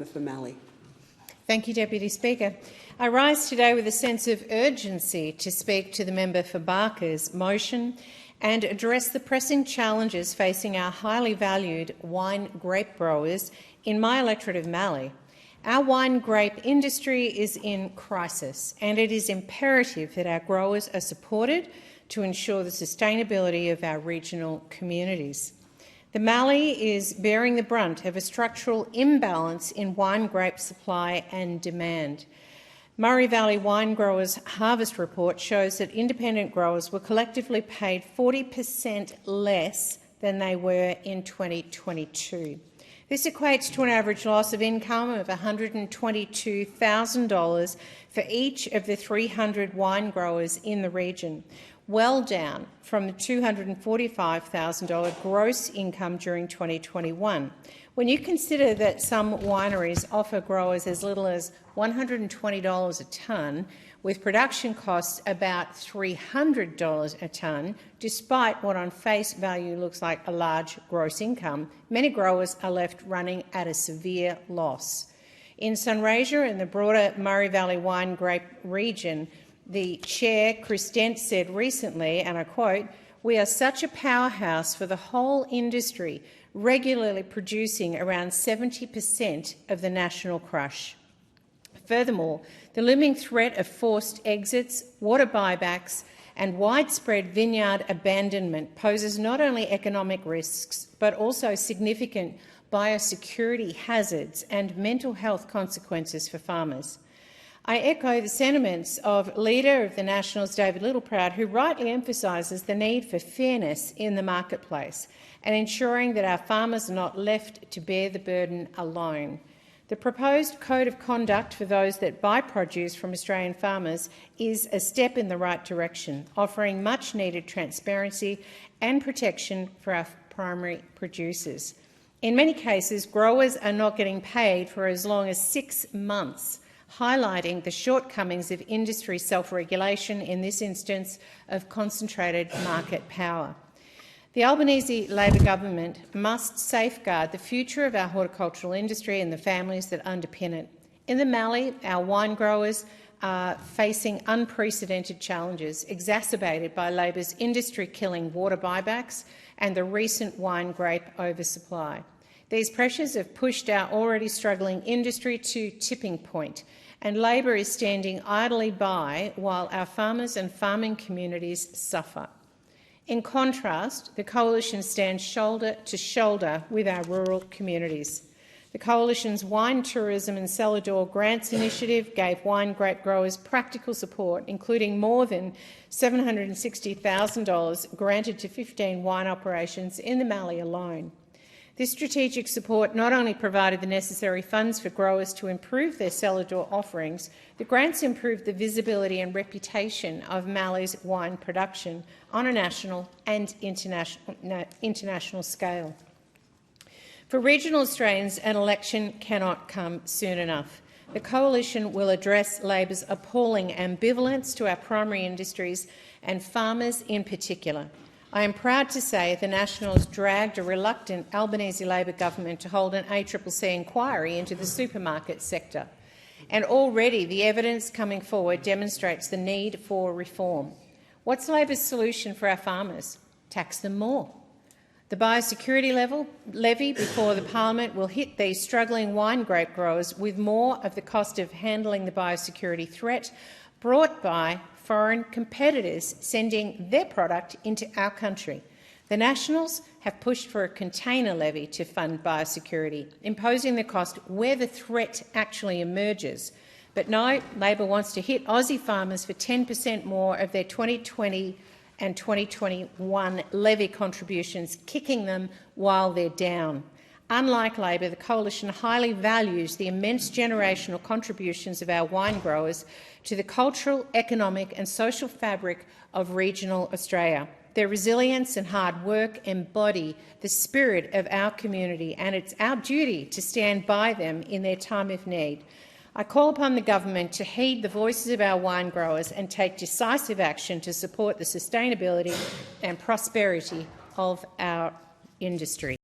For Mallee. Thank you, Deputy Speaker. I rise today with a sense of urgency to speak to the member for Barker's motion and address the pressing challenges facing our highly valued wine grape growers in my electorate of Mallee. Our wine grape industry is in crisis, and it is imperative that our growers are supported to ensure the sustainability of our regional communities. The Mallee is bearing the brunt of a structural imbalance in wine grape supply and demand. Murray Valley Wine Growers' Harvest Report shows that independent growers were collectively paid 40% less than they were in 2022. This equates to an average loss of income of $122,000 for each of the 300 wine growers in the region, well down from the $245,000 gross income during 2021. When you consider that some wineries offer growers as little as $120 a tonne, with production costs about $300 a tonne, despite what on face value looks like a large gross income, many growers are left running at a severe loss. In Sunraysia and the broader Murray Valley wine grape region, the Chair, Chris Dent, said recently, and I quote, "We are such a powerhouse for the whole industry, regularly producing around 70% of the national crush." Furthermore, the looming threat of forced exits, water buybacks and widespread vineyard abandonment poses not only economic risks but also significant biosecurity hazards and mental health consequences for farmers. I echo the sentiments of Leader of the Nationals, David Littleproud, who rightly emphasises the need for fairness in the marketplace and ensuring that our farmers are not left to bear the burden alone. The proposed code of conduct for those that buy produce from Australian farmers is a step in the right direction, offering much-needed transparency and protection for our primary producers. In many cases, growers are not getting paid for as long as 6 months, highlighting the shortcomings of industry self-regulation, in this instance of concentrated market power. The Albanese Labor government must safeguard the future of our horticultural industry and the families that underpin it. In the Mallee, our wine growers are facing unprecedented challenges, exacerbated by Labor's industry-killing water buybacks and the recent wine grape oversupply. These pressures have pushed our already struggling industry to tipping point, and Labor is standing idly by while our farmers and farming communities suffer. In contrast, the Coalition stands shoulder to shoulder with our rural communities. The Coalition's Wine Tourism and Cellar Door Grants initiative gave wine grape growers practical support, including more than $760,000 granted to 15 wine operations in the Mallee alone. This strategic support not only provided the necessary funds for growers to improve their cellar door offerings, the grants improved the visibility and reputation of Mallee's wine production on a national and international scale. For regional Australians, an election cannot come soon enough. The Coalition will address Labor's appalling ambivalence to our primary industries and farmers in particular. I am proud to say the Nationals dragged a reluctant Albanese Labor government to hold an ACCC inquiry into the supermarket sector, and already the evidence coming forward demonstrates the need for reform. What's Labor's solution for our farmers? Tax them more. The biosecurity levy before the Parliament will hit these struggling wine grape growers with more of the cost of handling the biosecurity threat brought by foreign competitors sending their product into our country. The Nationals have pushed for a container levy to fund biosecurity, imposing the cost where the threat actually emerges. But no, Labor wants to hit Aussie farmers for 10% more of their 2020 and 2021 levy contributions, kicking them while they're down. Unlike Labor, the Coalition highly values the immense generational contributions of our wine growers to the cultural, economic and social fabric of regional Australia. Their resilience and hard work embody the spirit of our community, and it's our duty to stand by them in their time of need. I call upon the government to heed the voices of our wine growers and take decisive action to support the sustainability and prosperity of our industry.